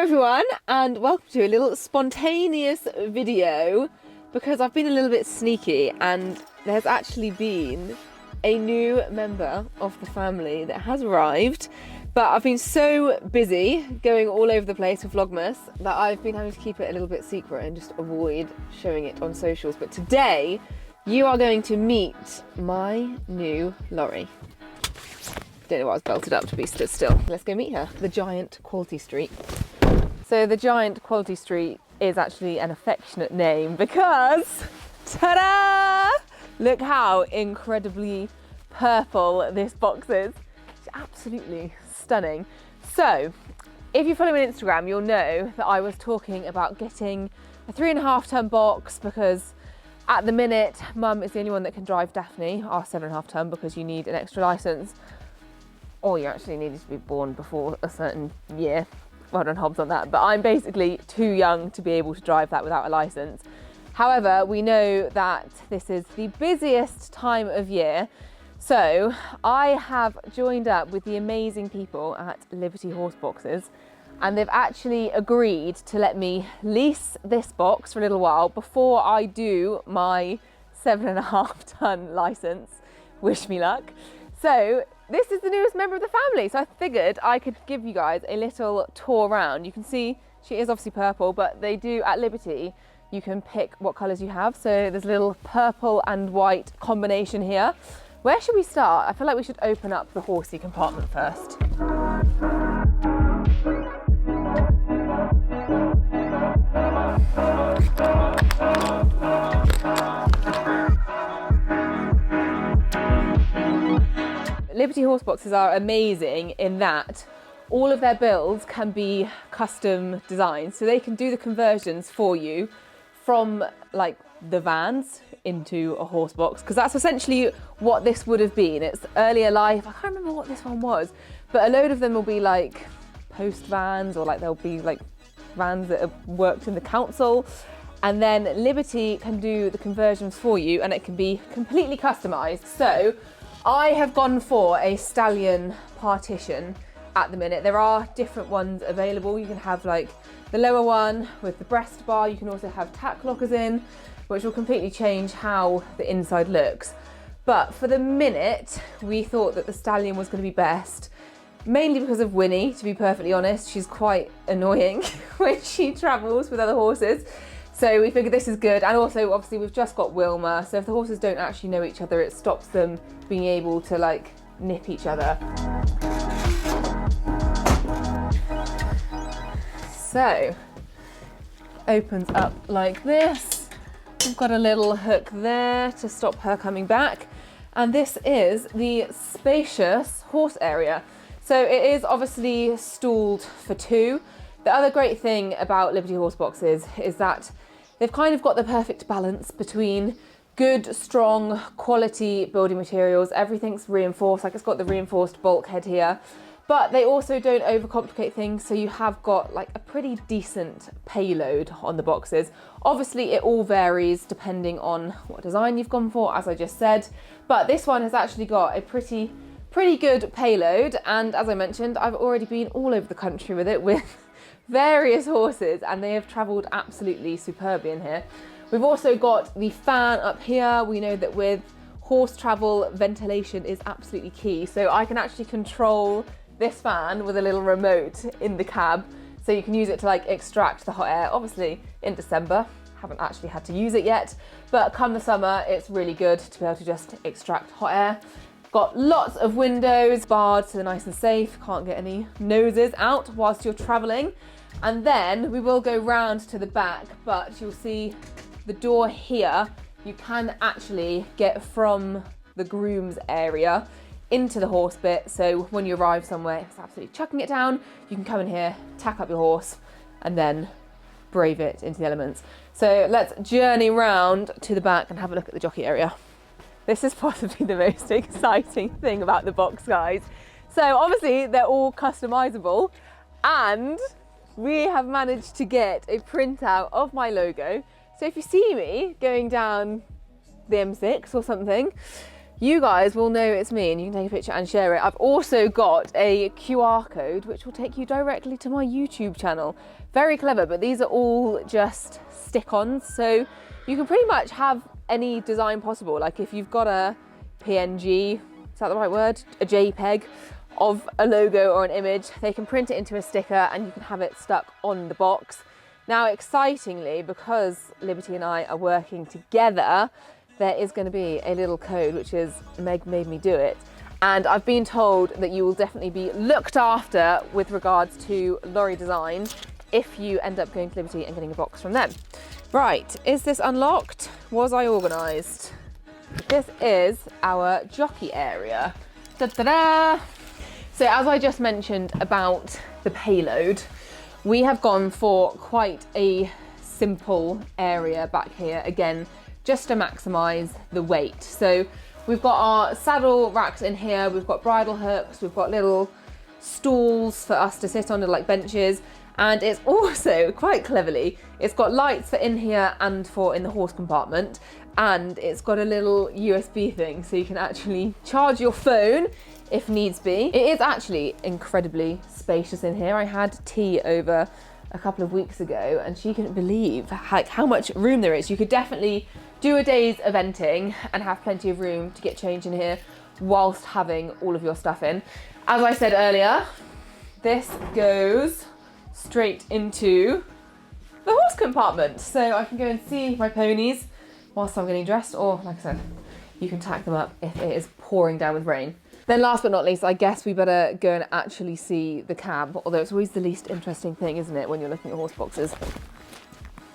everyone, and welcome to a little spontaneous video because I've been a little bit sneaky and there's actually been a new member of the family that has arrived, but I've been so busy going all over the place with Vlogmas that I've been having to keep it a little bit secret and just avoid showing it on socials. But today you are going to meet my new lorry. Don't know why I was belted up to be stood still. Let's go meet her. The Giant Quality Street. So the Giant Quality Street is actually an affectionate name because, ta-da! Look how incredibly purple this box is. It's absolutely stunning. So, if you follow me on Instagram, you'll know that I was talking about getting a 3.5 ton box because at the minute, Mum is the only one that can drive Daphne, our 7.5 ton, because you need an extra license. Or you actually needed to be born before a certain year. Well done, Hobbs, on that. But I'm basically too young to be able to drive that without a license. However, we know that this is the busiest time of year. So I have joined up with the amazing people at Liberty Horseboxes, and they've actually agreed to let me lease this box for a little while before I do my 7.5 ton license. Wish me luck. So this is the newest member of the family, so I figured I could give you guys a little tour around. You can see she is obviously purple, but they do at Liberty, you can pick what colours you have. So there's a little purple and white combination here. Where should we start? I feel like we should open up the horsey compartment first. Liberty Horseboxes are amazing in that all of their builds can be custom designed, so they can do the conversions for you from like the vans into a horse box, because that's essentially what this would have been. It's earlier life. I can't remember what this one was, but a load of them will be like post vans, or like they'll be like vans that have worked in the council, and then Liberty can do the conversions for you and it can be completely customized. So I have gone for a stallion partition at the minute. There are different ones available. You can have like the lower one with the breast bar. You can also have tack lockers in, which will completely change how the inside looks. But for the minute, we thought that the stallion was going to be best, mainly because of Winnie, to be perfectly honest. She's quite annoying when she travels with other horses. So we figured this is good, and also obviously we've just got Wilma, so if the horses don't actually know each other, it stops them being able to like nip each other. So, opens up like this. We've got a little hook there to stop her coming back, and this is the spacious horse area. So it is obviously stalled for two. The other great thing about Liberty Horseboxes is that they've kind of got the perfect balance between good, strong, quality building materials. Everything's reinforced, like it's got the reinforced bulkhead here, but they also don't overcomplicate things, so you have got like a pretty decent payload on the boxes. Obviously, it all varies depending on what design you've gone for, as I just said, but this one has actually got a pretty good payload, and as I mentioned, I've already been all over the country with it with various horses, and they have travelled absolutely superbly in here. We've also got the fan up here. We know that with horse travel, ventilation is absolutely key, so I can actually control this fan with a little remote in the cab, so you can use it to like extract the hot air. Obviously in December, haven't actually had to use it yet, but come the summer it's really good to be able to just extract hot air. Got lots of windows, barred so they're nice and safe, can't get any noses out whilst you're travelling. And then we will go round to the back, but you'll see the door here, you can actually get from the groom's area into the horse bit. So when you arrive somewhere, it's absolutely chucking it down, you can come in here, tack up your horse, and then brave it into the elements. So let's journey round to the back and have a look at the jockey area. This is possibly the most exciting thing about the box, guys. So obviously they're all customizable, and we have managed to get a printout of my logo. So if you see me going down the M6 or something, you guys will know it's me and you can take a picture and share it. I've also got a QR code which will take you directly to my YouTube channel. Very clever, but these are all just stick-ons, so you can pretty much have any design possible. Like if you've got a PNG, is that the right word? A JPEG of a logo or an image, they can print it into a sticker and you can have it stuck on the box. Now, excitingly, because Liberty and I are working together, there is going to be a little code, which is Meg made me do it. And I've been told that you will definitely be looked after with regards to lorry design if you end up going to Liberty and getting a box from them. Right, is this unlocked? Was I organised? This is our jockey area. Da-da-da! So as I just mentioned about the payload, we have gone for quite a simple area back here, again, just to maximise the weight. So we've got our saddle racks in here, we've got bridle hooks, we've got little stools for us to sit on, like benches, and it's also, quite cleverly, it's got lights for in here and for in the horse compartment, and it's got a little USB thing so you can actually charge your phone if needs be. It is actually incredibly spacious in here. I had tea over a couple of weeks ago and she couldn't believe how much room there is. You could definitely do a day's eventing and have plenty of room to get changed in here whilst having all of your stuff in. As I said earlier, this goes straight into the horse compartment, so I can go and see my ponies whilst I'm getting dressed, or like I said, you can tack them up if it is pouring down with rain. Then last but not least, I guess we better go and actually see the cab, although it's always the least interesting thing, isn't it, when you're looking at horse boxes.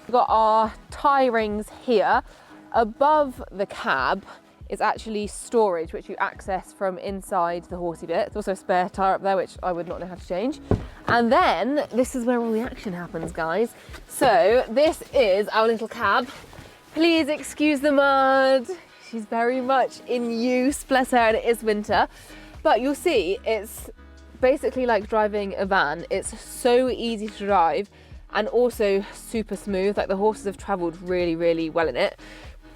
We've got our tie rings here. Above the cab is actually storage, which you access from inside the horsey bit. There's also a spare tyre up there, which I would not know how to change. And then this is where all the action happens, guys. So this is our little cab. Please excuse the mud. She's very much in use, bless her, and it is winter. But you'll see, it's basically like driving a van. It's so easy to drive and also super smooth. Like the horses have travelled really, really well in it.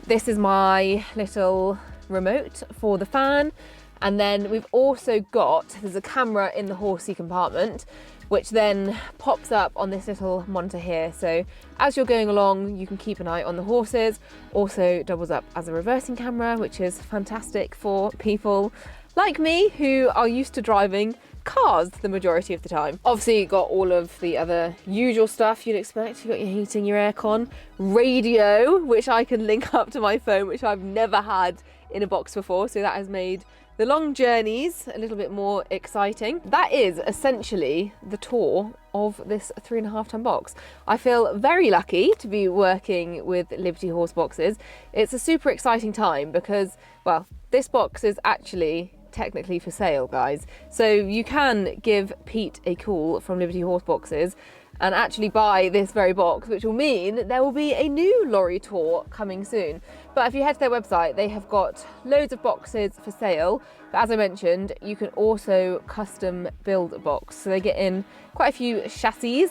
This is my little remote for the fan. And then we've also got, there's a camera in the horsey compartment, which then pops up on this little monitor here. So as you're going along, you can keep an eye on the horses. Also doubles up as a reversing camera, which is fantastic for people like me who are used to driving cars the majority of the time. Obviously, you've got all of the other usual stuff you'd expect. You've got your heating, your aircon, radio, which I can link up to my phone, which I've never had in a box before. So that has made the long journeys a little bit more exciting. That is essentially the tour of this 3.5 ton box. I feel very lucky to be working with Liberty Horseboxes. It's a super exciting time because, well, this box is actually technically for sale, guys. So you can give Pete a call from Liberty Horseboxes and actually buy this very box, which will mean there will be a new lorry tour coming soon. But if you head to their website, they have got loads of boxes for sale. But as I mentioned, you can also custom build a box. So they get in quite a few chassis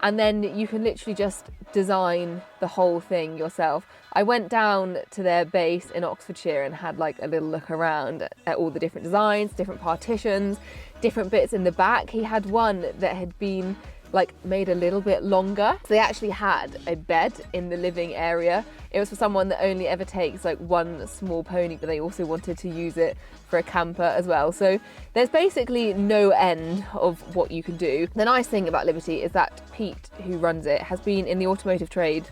and then you can literally just design the whole thing yourself. I went down to their base in Oxfordshire and had like a little look around at all the different designs, different partitions, different bits in the back. He had one that had been like made a little bit longer. So they actually had a bed in the living area. It was for someone that only ever takes like one small pony, but they also wanted to use it for a camper as well. So there's basically no end of what you can do. The nice thing about Liberty is that Pete, who runs it, has been in the automotive trade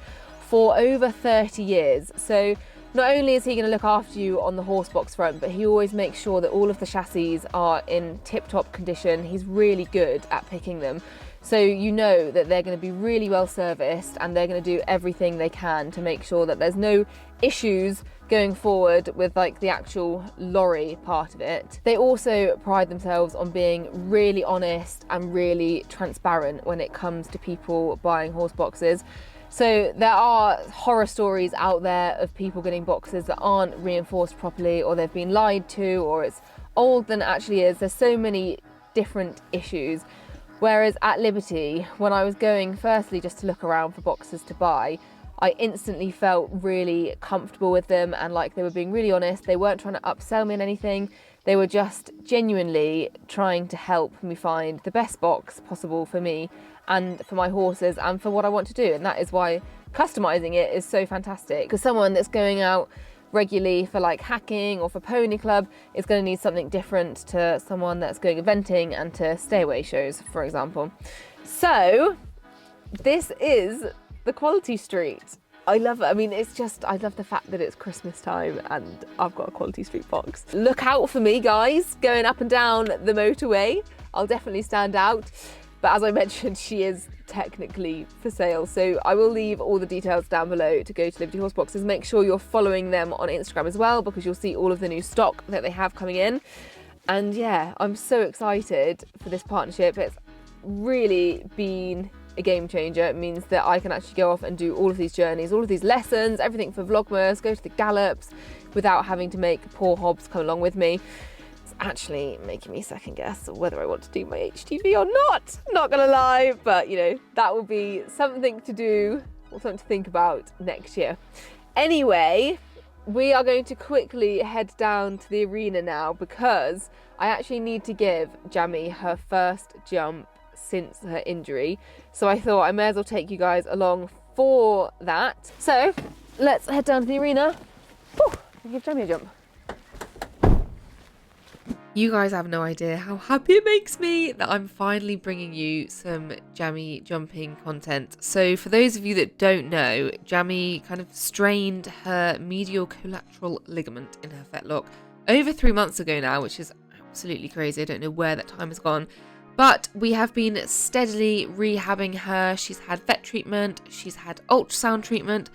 for over 30 years. So not only is he going to look after you on the horse box front, but he always makes sure that all of the chassis are in tip-top condition. He's really good at picking them. So you know that they're going to be really well serviced and they're going to do everything they can to make sure that there's no issues going forward with like the actual lorry part of it. They also pride themselves on being really honest and really transparent when it comes to people buying horse boxes. So there are horror stories out there of people getting boxes that aren't reinforced properly, or they've been lied to, or it's older than it actually is. There's so many different issues. Whereas at Liberty, when I was going firstly just to look around for boxes to buy, I instantly felt really comfortable with them, and like they were being really honest. They weren't trying to upsell me on anything. They were just genuinely trying to help me find the best box possible for me and for my horses and for what I want to do. And that is why customizing it is so fantastic, because someone that's going out regularly for like hacking or for pony club is going to need something different to someone that's going eventing and to stay away shows, for example. So this is the Quality Street. I love it. I mean, it's just, I love the fact that it's Christmas time and I've got a Quality Street box. Look out for me, guys, going up and down the motorway. I'll definitely stand out. But as I mentioned, she is technically for sale. So I will leave all the details down below to go to Liberty Horseboxes. Make sure you're following them on Instagram as well, because you'll see all of the new stock that they have coming in. And yeah, I'm so excited for this partnership. It's really been a game changer. It means that I can actually go off and do all of these journeys, all of these lessons, everything for Vlogmas, go to the gallops without having to make poor Hobbs come along with me. It's actually making me second guess whether I want to do my HTV or not gonna lie, but you know, that will be something to do or something to think about next year. Anyway, we are going to quickly head down to the arena now, because I actually need to give Jamie her first jump since her injury. So I thought I may as well take you guys along for that. So let's head down to the arena. Whew, and give Jamie a jump. You guys have no idea how happy it makes me that I'm finally bringing you some Jamie jumping content. So for those of you that don't know, Jamie kind of strained her medial collateral ligament in her fetlock over 3 months ago now, which is absolutely crazy. I don't know where that time has gone. But we have been steadily rehabbing her. She's had vet treatment, she's had ultrasound treatment,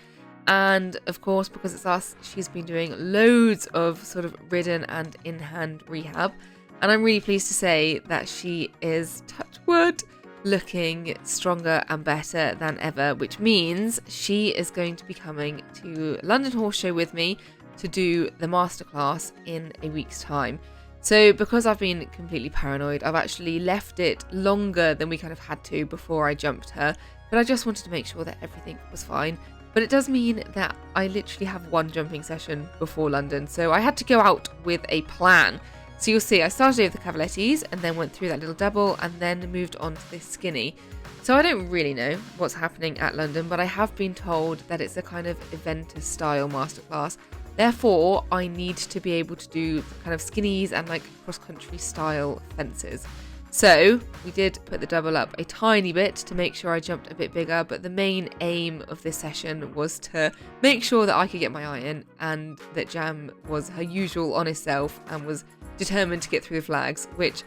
and of course, because it's us, she's been doing loads of sort of ridden and in-hand rehab. And I'm really pleased to say that she is, touch wood, looking stronger and better than ever, which means she is going to be coming to London Horse Show with me to do the masterclass in a week's time. So because I've been completely paranoid, I've actually left it longer than we kind of had to before I jumped her. But I just wanted to make sure that everything was fine. But it does mean that I literally have one jumping session before London. So I had to go out with a plan. So you'll see I started with the Cavalettis and then went through that little double and then moved on to this skinny. So I don't really know what's happening at London, but I have been told that it's a kind of eventer style masterclass. Therefore, I need to be able to do kind of skinnies and like cross-country style fences. So we did put the double up a tiny bit to make sure I jumped a bit bigger, but the main aim of this session was to make sure that I could get my eye in and that Jam was her usual honest self and was determined to get through the flags, which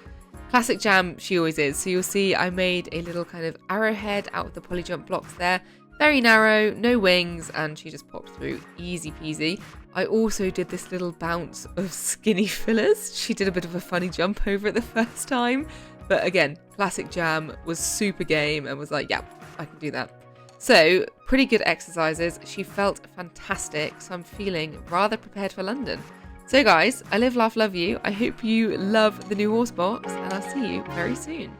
classic Jam she always is. So you'll see I made a little kind of arrowhead out of the poly jump blocks there. Very narrow, no wings, and she just popped through easy peasy. I also did this little bounce of skinny fillers. She did a bit of a funny jump over it the first time. But again, classic Jam was super game and was like, yeah, I can do that. So pretty good exercises. She felt fantastic. So I'm feeling rather prepared for London. So guys, I live, laugh, love you. I hope you love the new horse box and I'll see you very soon.